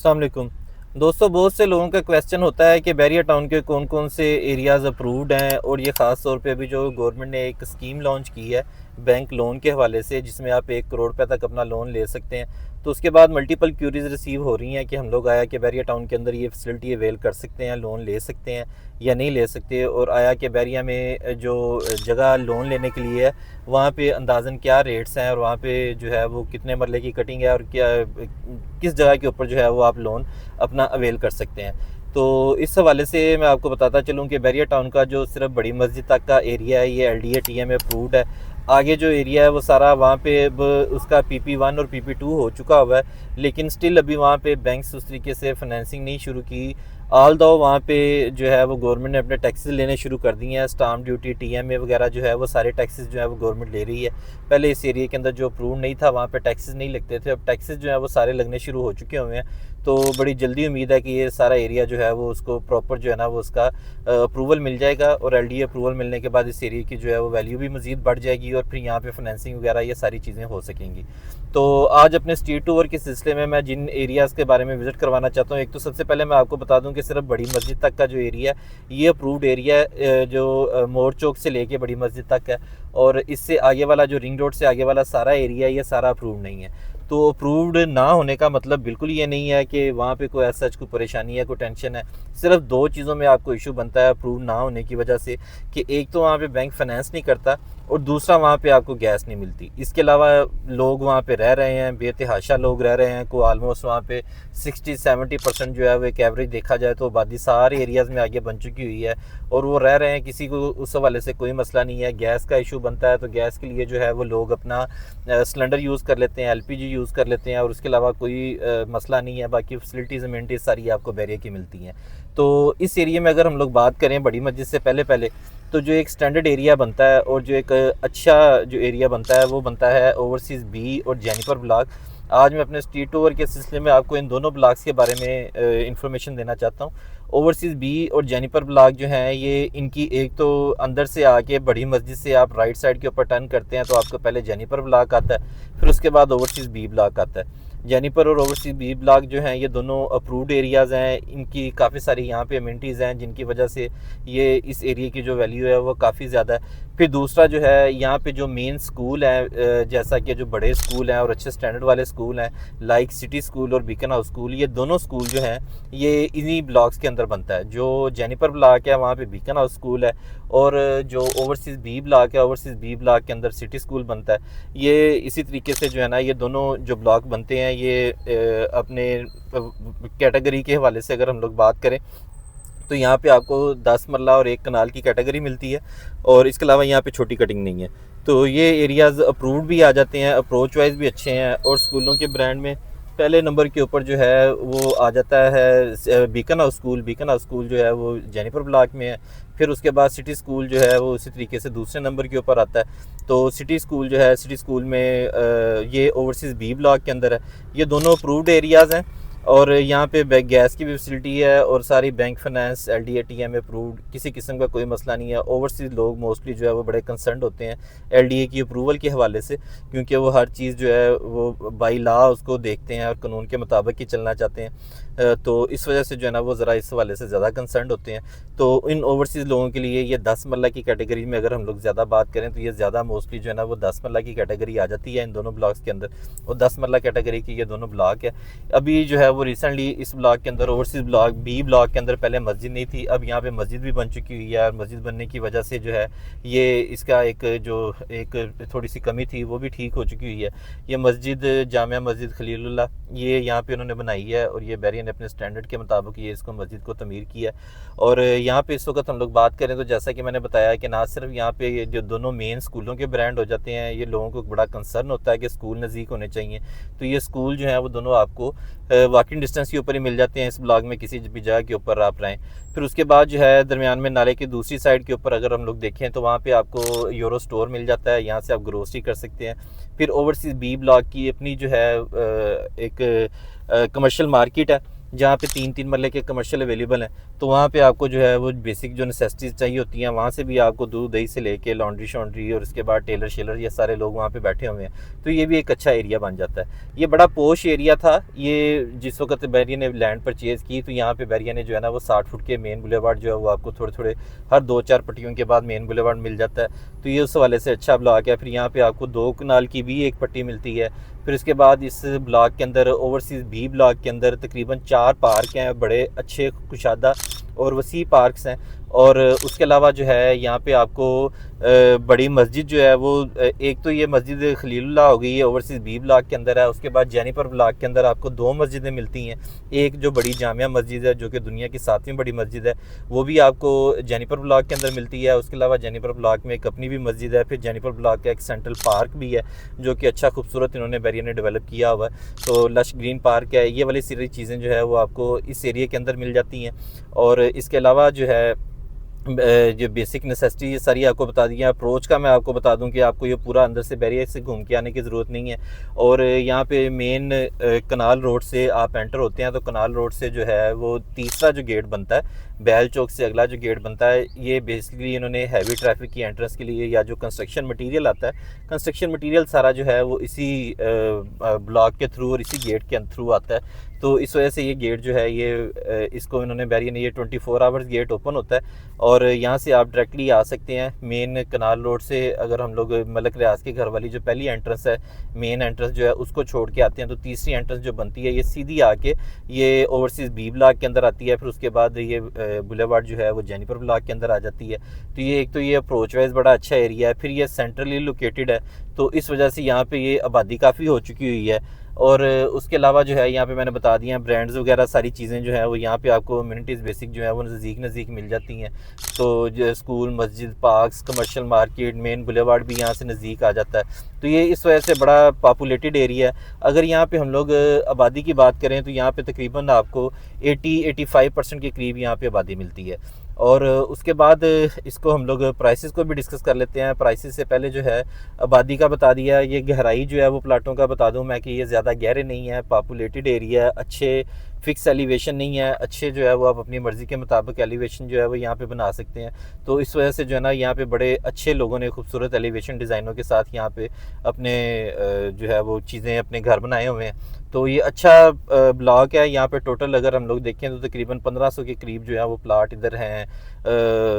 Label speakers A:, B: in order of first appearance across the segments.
A: अस्सलाम वालेकुम दोस्तों। बहुत से लोगों का क्वेश्चन होता है कि बैरिया टाउन के कौन कौन से एरियाज़ अप्रूव्ड हैं, और ये ख़ास तौर पे अभी जो गवर्नमेंट ने एक स्कीम लॉन्च की है बैंक लोन के हवाले से, जिसमें आप 1 करोड़ रुपए तक अपना लोन ले सकते हैं। तो उसके बाद मल्टीपल क्यूरीज रिसीव हो रही हैं कि हम लोग आया कि बैरिया टाउन के अंदर ये फैसिलिटी अवेल कर सकते हैं, लोन ले सकते हैं या नहीं ले सकते, और आया कि बैरिया में जो जगह लोन लेने के लिए है वहाँ पे अंदाज़न क्या रेट्स हैं, और वहाँ पे जो है वो कितने मरले की कटिंग है, और क्या किस जगह के ऊपर जो है वो आप लोन अपना अवेल कर सकते हैं। तो इस हवाले से मैं आपको बताता चलूँ कि बैरिया टाउन का जो सिर्फ बड़ी मस्जिद तक का एरिया है ये LDA-TM अप्रूव्ड है। आगे जो एरिया है वो सारा वहाँ पे अब उसका PP1 और PP2 हो चुका हुआ है, लेकिन स्टिल अभी वहाँ पे बैंक्स उस तरीके से फाइनेंसिंग नहीं शुरू की। ऑल दो वहाँ पे जो है वो गवर्नमेंट ने अपने टैक्सेस लेने शुरू कर दिए हैं। स्टाम्प ड्यूटी, TMA वगैरह जो है वो सारे टैक्सेस जो है वो गवर्नमेंट ले रही है। पहले इस एरिया के अंदर जो अप्रूव नहीं था वहाँ पे टैक्सेस नहीं लगते थे, अब टैक्सेस जो है वो सारे लगने शुरू हो चुके हुए हैं। तो बड़ी जल्दी उम्मीद है कि ये सारा एरिया जो है वो उसको प्रॉपर जो है ना वो उसका अप्रूवल मिल जाएगा, और LDA अप्रूवल मिलने के बाद इस एरिया की जो है वो वैल्यू भी मज़ीद बढ़ जाएगी, और फिर यहाँ पे फाइनेंसिंग वगैरह ये सारी चीज़ें हो सकेंगी। तो आज अपने स्ट्रीट टूर के सिलसिले में मैं जिन एरियाज़ के बारे में विज़िट करवाना चाहता हूँ, एक तो सबसे पहले मैं आपको बता दूँ कि सिर्फ बड़ी मस्जिद तक का जो एरिया है ये अप्रूव्ड एरिया है, जो मोर चौक से लेके बड़ी मस्जिद तक है, और इससे आगे वाला जो रिंग रोड से आगे वाला सारा एरिया ये सारा अप्रूव्ड नहीं है। तो अप्रूव्ड ना होने का मतलब बिल्कुल ये नहीं है कि वहाँ पे कोई ऐसा कोई परेशानी है, कोई टेंशन है। सिर्फ दो चीज़ों में आपको इशू बनता है अप्रूव ना होने की वजह से, कि एक तो वहाँ पे बैंक फाइनेंस नहीं करता, और दूसरा वहाँ पे आपको गैस नहीं मिलती। इसके अलावा लोग वहाँ पे रह रहे हैं, बेतहाशा लोग रह रहे हैं, को ऑलमोस्ट वहाँ पे 60-70% जो है वो एक एवरेज देखा जाए तो आबादी सारे एरियाज़ में आगे बन चुकी हुई है, और वो रह रहे हैं, किसी को उस हवाले से कोई मसला नहीं है। गैस का इशू बनता है तो गैस के लिए जो है वो लोग अपना सिलेंडर यूज़ कर लेते हैं, LPG यूज़ कर लेते हैं, और उसके अलावा कोई मसला नहीं है। बाकी फैसिलिटीज़ अमेनिटीज़ सारी आपको बैरिया की मिलती हैं। तो इस एरिया में अगर हम लोग बात करें बड़ी मस्जिद से पहले पहले, तो जो एक स्टैंडर्ड एरिया बनता है और जो एक अच्छा जो एरिया बनता है वो बनता है ओवरसीज़ बी और जेनिफर ब्लॉक। आज मैं अपने स्ट्रीट टूर के सिलसिले में आपको इन दोनों ब्लॉक्स के बारे में इंफॉर्मेशन देना चाहता हूँ। ओवरसीज़ बी और जेनिफर ब्लॉक जो हैं ये इनकी एक तो अंदर से आके बड़ी मस्जिद से आप राइट साइड के ऊपर टर्न करते हैं तो आपको पहले जेनिफर ब्लॉक आता है, फिर उसके बाद ओवरसीज़ बी ब्लॉक आता है। जेनिफर और ओवरसीज़ बी ब्लॉक जो हैं ये दोनों अप्रूव्ड एरियाज़ हैं। इनकी काफ़ी सारी यहाँ पे अमेनिटीज़ हैं जिनकी वजह से ये इस एरिया की जो वैल्यू है वो काफ़ी ज़्यादा है। फिर दूसरा जो है यहाँ पे जो मेन स्कूल है, जैसा कि जो बड़े स्कूल हैं और अच्छे स्टैंडर्ड वाले स्कूल हैं, लाइक सिटी स्कूल और बीकन हाउस स्कूल, ये दोनों स्कूल जो हैं ये इन्हीं ब्लॉक्स के अंदर बनता है। जो जेनिफर ब्लॉक है वहाँ पे बीकन हाउस स्कूल है, और जो ओवरसीज़ बी ब्लॉक है, ओवरसीज़ बी ब्लॉक के अंदर सिटी स्कूल बनता है। ये इसी तरीके से जो है ना ये दोनों जो ब्लॉक बनते हैं ये अपने कैटेगरी के हवाले से अगर हम लोग बात करें तो यहाँ पे आपको 10 मरला और 1 कनाल की कैटेगरी मिलती है, और इसके अलावा यहाँ पे छोटी कटिंग नहीं है। तो ये एरियाज़ अप्रूव्ड भी आ जाते हैं, अप्रोच वाइज भी अच्छे हैं, और स्कूलों के ब्रांड में पहले नंबर के ऊपर जो है वो आ जाता है beacon house school. Beacon house school जो है वो जेनिफर ब्लॉक में है। फिर उसके बाद सिटी स्कूल जो है वो उसी तरीके से दूसरे नंबर के ऊपर आता है। तो सिटी स्कूल जो है, सिटी स्कूल में ये ओवरसीज़ बी ब्लॉक के अंदर है। ये दोनों अप्रूव्ड एरियाज़ हैं, और यहाँ पे गैस की भी फैसिलिटी है, और सारी बैंक फाइनेंस LDA-TM अप्रूव्ड, किसी किस्म का कोई मसला नहीं है। ओवरसीज़ लोग मोस्टली जो है वो बड़े कंसर्न होते हैं LDA की अप्रूवल के हवाले से, क्योंकि वो हर चीज़ जो है वो बाई लॉ उसको देखते हैं और कानून के मुताबिक ही चलना चाहते हैं। तो इस वजह से जो है ना वो ज़रा इस हवाले से ज़्यादा कंसर्न होते हैं। तो इन ओवरसीज़ लोगों के लिए ये 10 मरला की कैटेगरी में अगर हम लोग ज़्यादा बात करें तो ये ज़्यादा मोस्टली जो है ना वो 10 मरला की कैटेगरी आ जाती है इन दोनों ब्लॉक्स के अंदर, और 10 मरला कैटेगरी की ये दोनों ब्लॉक है। अभी जो है वो रिसेंटली इस ब्लॉक के अंदर ओवरसीज़ ब्लॉक बी ब्लॉक के अंदर पहले मस्जिद नहीं थी, अब यहाँ पे मस्जिद भी बन चुकी हुई है, और मस्जिद बनने की वजह से जो है ये इसका एक थोड़ी सी कमी थी वो भी ठीक हो चुकी हुई है। ये मस्जिद जामिया मस्जिद खलीलुल्लाह ये यहाँ पे उन्होंने बनाई है, और ये बैरिया ने अपने स्टैंडर्ड के मुताबिक ये इसको मस्जिद को तमीर किया। और यहाँ पे इस वक्त हम लोग बात करें तो जैसा कि मैंने बताया कि ना सिर्फ यहाँ पे ये जो दोनों मेन स्कूलों के ब्रांड हो जाते हैं, ये लोगों को बड़ा कंसर्न होता है कि स्कूल नज़दीक होने चाहिए। तो ये स्कूल जो है वो दोनों आपको वॉकिंग डिस्टेंस के ऊपर ही मिल जाते हैं इस ब्लॉक में, किसी भी जगह के ऊपर आप रहें। फिर उसके बाद जो है दरमियान में नाले की दूसरी साइड के ऊपर अगर हम लोग देखें तो वहाँ पे आपको यूरो स्टोर मिल जाता है, यहाँ से आप ग्रोसरी कर सकते हैं। फिर ओवरसीज़ बी ब्लॉक की अपनी जो है एक कमर्शियल मार्केट है, जहाँ पे 3-3 मरले के कमर्शियल अवेलेबल हैं, तो वहाँ पे आपको जो है वो बेसिक जो नेसेसिटीज़ चाहिए होती हैं, वहाँ से भी आपको दूध दही से लेके लॉन्ड्री शॉन्ड्री और उसके बाद टेलर शेलर, ये सारे लोग वहाँ पे बैठे हुए हैं। तो ये भी एक अच्छा एरिया बन जाता है। ये बड़ा पोश एरिया था। ये जिस वक्त बैरिया ने लैंड परचेज़ की, तो यहाँ पे बैरिया ने जो है ना वो 60 फुट के मेन बुलेवार्ड जो है वो आपको थोड़े थोड़े हर 2-4 पट्टियों के बाद मेन बुलेवार्ड मिल जाता है। तो ये उस हवाले से अच्छा ब्लॉक है। फिर यहाँ पे आपको 2 कनाल की भी एक पट्टी मिलती है। फिर उसके बाद इस ब्लॉक के अंदर ओवरसीज़ बी ब्लॉक के अंदर तकरीबन 4 पार्क हैं, बड़े अच्छे कुशादा और वसी पार्क्स हैं। और उसके अलावा जो है यहाँ पे आपको बड़ी मस्जिद जो है वो एक तो ये मस्जिद खलीलुल्लाह हो गई है, ओवरसीज़ बी ब्लॉक के अंदर है। उसके बाद जेनिफर ब्लॉक के अंदर आपको 2 मस्जिदें मिलती हैं। एक जो बड़ी जामिया मस्जिद है जो कि दुनिया की 7वीं बड़ी मस्जिद है, वो भी आपको जेनिफर ब्लॉक के अंदर मिलती है। उसके अलावा जेनिफर ब्लॉक में एक अपनी भी मस्जिद है। फिर जेनिफर ब्लॉक का एक सेंट्रल पार्क भी है जो कि अच्छा खूबसूरत इन्होंने बैरिया ने डेवलप किया हुआ है। तो लश ग्रीन पार्क है, ये वाली सारी चीज़ें जो है वो आपको इस एरिया के अंदर मिल जाती हैं। और इसके अलावा जो है जो बेसिक नेसेसिटी ये सारी आपको बता दी है। अप्रोच का मैं आपको बता दूं कि आपको ये पूरा अंदर से बैरियर से घूम के आने की ज़रूरत नहीं है। और यहाँ पे मेन कनाल रोड से आप एंटर होते हैं, तो कनाल रोड से जो है वो तीसरा जो गेट बनता है, बैल चौक से अगला जो गेट बनता है, ये बेसिकली इन्होंने हैवी ट्रैफिक की एंट्रेंस के लिए या जो कंस्ट्रक्शन मटीरियल आता है, कंस्ट्रक्शन मटीरियल सारा जो है वो इसी ब्लॉक के थ्रू और इसी गेट के थ्रू आता है। तो इस वजह से ये गेट जो है ये इसको इन्होंने बैरियर ने ये 24 आवर्स गेट ओपन होता है। और यहाँ से आप डायरेक्टली आ सकते हैं मेन कनाल रोड से। अगर हम लोग मलक रियाज के घर वाली जो पहली एंट्रेंस है, मेन एंट्रेंस जो है उसको छोड़ के आते हैं, तो तीसरी एंट्रेंस जो बनती है ये सीधी आके ये ओवरसीज़ बी ब्लॉक के अंदर आती है। फिर उसके बाद ये बुलेवार्ड जो है वो जेनिफर ब्लॉक के अंदर आ जाती है। तो ये एक तो ये अप्रोच वाइज बड़ा अच्छा एरिया है। फिर ये सेंट्रली लोकेटेड है, तो इस वजह से यहाँ पे ये आबादी काफ़ी हो चुकी हुई है। और उसके अलावा जो है यहाँ पे मैंने बता दिया ब्रांड्स वगैरह सारी चीज़ें जो है वो यहाँ पे आपको अम्यूनिटीज़ बेसिक जो है वो नज़दीक मिल जाती हैं। तो जो स्कूल, मस्जिद, parks, commercial market, main boulevard भी यहाँ से नज़दीक आ जाता है। तो ये इस वजह से बड़ा पॉपुलेटेड एरिया है। अगर यहाँ पे हम लोग आबादी की बात करें तो यहाँ पे तकरीबन आपको 80-85% के करीब यहाँ पे आबादी मिलती है। और उसके बाद इसको हम लोग प्राइसेस को भी डिस्कस कर लेते हैं। प्राइसेस से पहले जो है आबादी का बता दिया, ये गहराई जो है वो प्लाटों का बता दूं मैं कि ये ज़्यादा गहरे नहीं है, पॉपुलेटेड एरिया है, अच्छे फिक्स एलिवेशन नहीं है, अच्छे जो है वो आप अपनी मर्ज़ी के मुताबिक एलिवेशन जो है वो यहाँ पे बना सकते हैं। तो इस वजह से जो है ना यहाँ पे बड़े अच्छे लोगों ने खूबसूरत एलिवेशन डिज़ाइनों के साथ यहाँ पे अपने जो है वो चीज़ें अपने घर बनाए हुए हैं। तो ये अच्छा ब्लॉक है। यहाँ पे टोटल अगर हम लोग देखें तो तकरीबन 1500 के करीब जो है वो प्लाट इधर हैं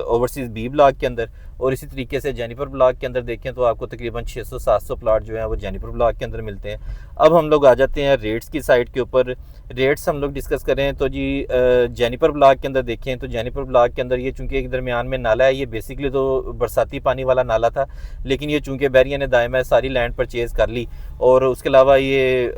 A: ओवरसीज़ बी ब्लॉक के अंदर। और इसी तरीके से जेनिफर ब्लॉक के अंदर देखें तो आपको तकरीबन 600-700 प्लाट जो है वो जेनिफर ब्लॉक के अंदर मिलते हैं। अब हम लोग आ जाते हैं रेट्स की साइड के ऊपर। रेट्स हम लोग डिस्कस करें तो जी जेनिफर ब्लॉक के अंदर देखें तो जेनिफर ब्लॉक के अंदर ये चूँकि एक दरमियान में नाला है, ये बेसिकली तो बरसाती पानी वाला नाला था, लेकिन ये चूँकि बैरिया ने दायमा सारी लैंड परचेज़ कर ली। और उसके अलावा ये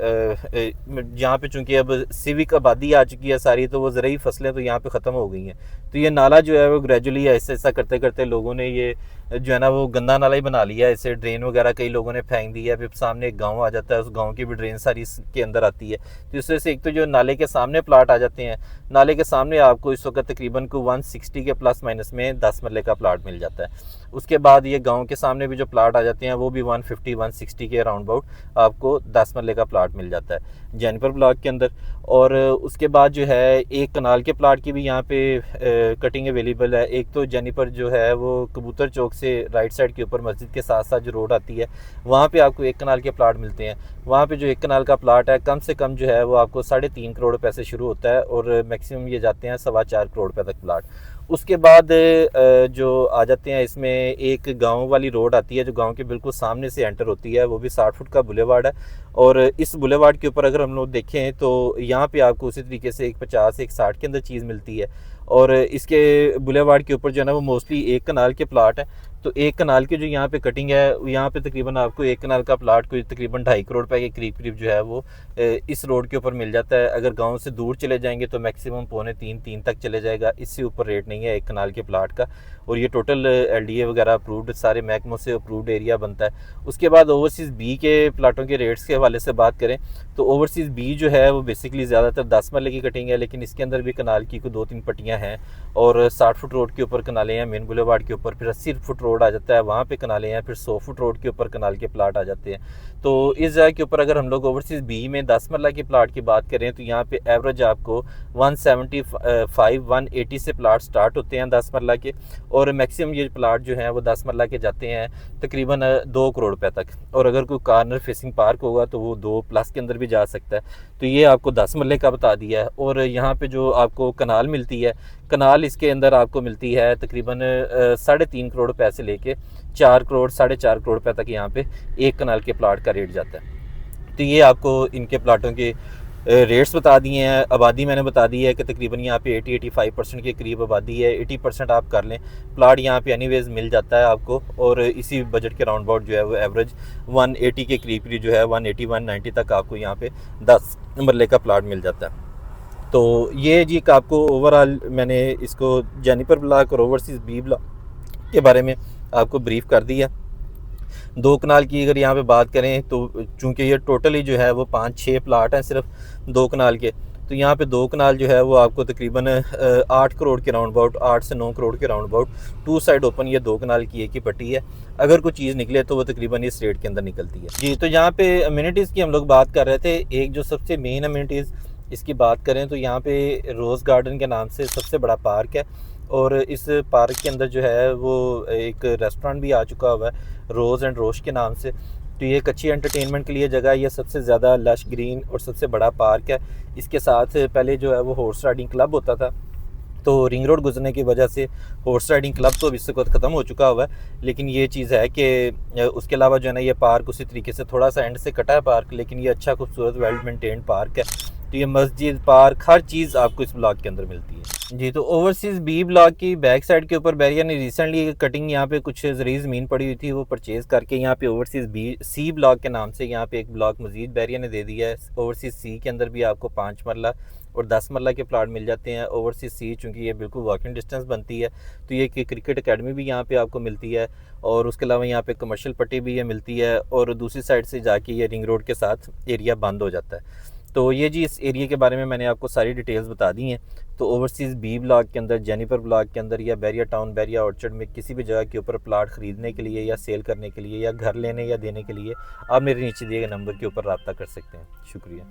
A: जहाँ पे चूँकि अब सिविक आबादी आ चुकी है सारी, तो वो ज़रूरी फसलें तो यहाँ पे ख़त्म हो गई हैं। तो ये नाला जो है वो ग्रेजुअली ऐसा ऐसा करते करते लोगों ने ये जो है ना वो गंदा नाला ही बना लिया है। इसे ड्रेन वगैरह कई लोगों ने फेंक दिया है। फिर सामने एक गांव आ जाता है, उस गांव की भी ड्रेन सारी इसके अंदर आती है। तो इस वजह से एक तो जो नाले के सामने प्लाट आ जाते हैं, नाले के सामने आपको इस वक्त तकरीबन को 160 के प्लस माइनस में 10 मरले का प्लाट मिल जाता है। उसके बाद ये गांव के सामने भी जो प्लाट आ जाते हैं वो भी 150-160 के अराउंड अबाउट आपको 10 मरले का प्लाट मिल जाता है जेनिफर ब्लॉक के अंदर। और उसके बाद जो है एक कनाल के प्लाट की भी यहाँ पे कटिंग अवेलेबल है। एक तो जेनिफर जो है वो कबूतर चौक से राइट साइड के ऊपर मस्जिद के साथ साथ जो रोड आती है वहाँ पे आपको एक कनाल के प्लाट मिलते हैं। वहाँ पे जो एक कनाल का प्लाट है कम से कम जो है वो आपको 3.5 करोड़ रुपए से शुरू होता है और मैक्सिमम ये जाते हैं 4.25 करोड़ रुपए तक प्लाट। उसके बाद जो आ जाते हैं इसमें एक गांव वाली रोड आती है जो गांव के बिल्कुल सामने से एंटर होती है, वो भी 60 फुट का बुलेवार्ड है। और इस बुलेवार्ड के ऊपर अगर हम लोग देखें तो यहाँ पे आपको उसी तरीके से एक 50 एक 60 के अंदर चीज़ मिलती है। और इसके बुलेवार्ड के ऊपर जो है ना वो मोस्टली एक कनाल के प्लाट है। तो एक कनाल की जो यहाँ पे कटिंग है, यहाँ पे तकरीबन आपको एक कनाल का प्लाट कोई तकरीबन 2.5 करोड़ रुपए के करीब करीब जो है वो इस रोड के ऊपर मिल जाता है। अगर गांव से दूर चले जाएंगे तो मैक्सिमम 2.25-3 तक चले जाएगा, इससे ऊपर रेट नहीं है एक कनाल के प्लाट का। और ये टोटल LDA वगैरह अप्रूव्ड सारे महकमों से अप्रूव्ड एरिया बनता है। उसके बाद ओवरसीज़ बी के प्लाटों के रेट्स के हवाले से बात करें तो ओवरसीज़ बी जो है वो बेसिकली ज़्यादातर 10 मरले की कटिंग है, लेकिन इसके अंदर भी कनाल की कोई 2-3 पट्टियाँ हैं और 60 फुट रोड के ऊपर कनालें हैं मेन बुलेवार्ड के ऊपर, फिर 80 फुट रोड आ जाता है वहाँ पे कनालें हैं, फिर 100 फुट रोड के ऊपर कनाल के प्लाट आ जाते हैं। तो इस जगह के ऊपर अगर हम लोग ओवरसीज़ बी में 10 मरला के प्लाट की बात करें तो यहाँ पे एवरेज आपको 175-180 से प्लाट स्टार्ट होते हैं 10 मरला के, और मैक्सिमम ये प्लाट जो हैं वो 10 मरला के जाते हैं तकरीबन 2 करोड़ रुपये तक, और अगर कोई कार्नर फेसिंग पार्क होगा तो वो 2+ के अंदर भी जा सकता है। तो ये आपको 10 मरले का बता दिया है। और यहाँ पे जो आपको कनाल मिलती है, कनाल इसके अंदर आपको मिलती है तकरीबन 3.5 करोड़ रुपये से लेके 4 करोड़ 4.5 करोड़ रुपये तक यहाँ पे एक कनाल के प्लाट का रेट जाता है। तो ये आपको इनके प्लाटों के रेट्स बता दिए हैं। आबादी मैंने बता दी है कि तकरीबन यहाँ पे 80-85% के करीब आबादी है। 80% आप कर लें, प्लाट यहाँ पे एनीवेज मिल जाता है आपको, और इसी बजट के राउंड अबाउट जो है वो एवरेज 180 के करीब जो है 180-190 तक आपको यहाँ पे 10 मरले का प्लाट मिल जाता है। तो ये जी आपको ओवरऑल मैंने इसको जेनिफर ब्लॉक और ओवरसीज़ बी ब्लॉक के बारे में आपको ब्रीफ कर दिया। 2 कनाल की अगर यहाँ पे बात करें तो चूँकि ये टोटली जो है वो 5-6 प्लाट हैं सिर्फ 2 कनाल के, तो यहाँ पे 2 कनाल जो है वो आपको तकरीबन 8 करोड़ के राउंड अबाउट, 8 से 9 करोड़ के राउंड अबाउट, 2 साइड ओपन ये 2 कनाल की एक ही पट्टी है। अगर कोई चीज़ निकले तो वो तकरीबन इस रेट के अंदर निकलती है जी। तो यहाँ पे अम्यूनिटीज़ की हम लोग बात कर रहे थे। एक जो सबसे मेन अम्यूनिटीज़ इसकी बात करें तो यहाँ पे रोज़ गार्डन के नाम से सबसे बड़ा पार्क है, और इस पार्क के अंदर जो है वो एक रेस्टोरेंट भी आ चुका हुआ है रोज़ एंड रोश के नाम से। तो ये एक अच्छी एंटरटेनमेंट के लिए जगह, ये सबसे ज़्यादा लश ग्रीन और सबसे बड़ा पार्क है। इसके साथ पहले जो है वो हॉर्स राइडिंग क्लब होता था, तो रिंग रोड गुजरने की वजह से हॉर्स राइडिंग क्लब तो इस वक्त ख़त्म हो चुका हुआ है, लेकिन ये चीज़ है कि उसके अलावा जो है ना ये पार्क उसी तरीके से थोड़ा सा एंड से कटा है पार्क, लेकिन ये अच्छा खूबसूरत वेल मेंटेन्ड पार्क है। तो ये मस्जिद, पार्क, हर चीज़ आपको इस ब्लॉक के अंदर मिलती है जी। तो ओवरसीज़ बी ब्लॉक की बैक साइड के ऊपर बैरियर ने रिसेंटली कटिंग, यहाँ पे कुछ ज़रूरी ज़मीन पड़ी हुई थी वो परचेज़ करके यहाँ पे ओवरसीज़ बी सी ब्लॉक के नाम से यहाँ पे एक ब्लॉक मजीद बैरियर ने दे दिया है। ओवरसीज़ सी के अंदर भी आपको 5 मरला और 10 मरला के प्लाट मिल जाते हैं। ओवरसीज़ सी चूँकि ये बिल्कुल वॉकिंग डिस्टेंस बनती है, तो ये क्रिकेट अकेडमी भी यहाँ पे आपको मिलती है, और उसके अलावा यहाँ पे कमर्शियल पट्टी भी ये मिलती है, और दूसरी साइड से जाके ये रिंग रोड के साथ एरिया बंद हो जाता है। तो ये जी इस एरिया के बारे में मैंने आपको सारी डिटेल्स बता दी हैं। तो ओवरसीज़ बी ब्लॉक के अंदर, जेनिफर ब्लॉक के अंदर, या बैरिया टाउन, बैरिया ऑर्चर्ड में किसी भी जगह के ऊपर प्लाट ख़रीदने के लिए या सेल करने के लिए या घर लेने या देने के लिए आप मेरे नीचे दिए गए नंबर के ऊपर रब्ता कर सकते हैं। शुक्रिया।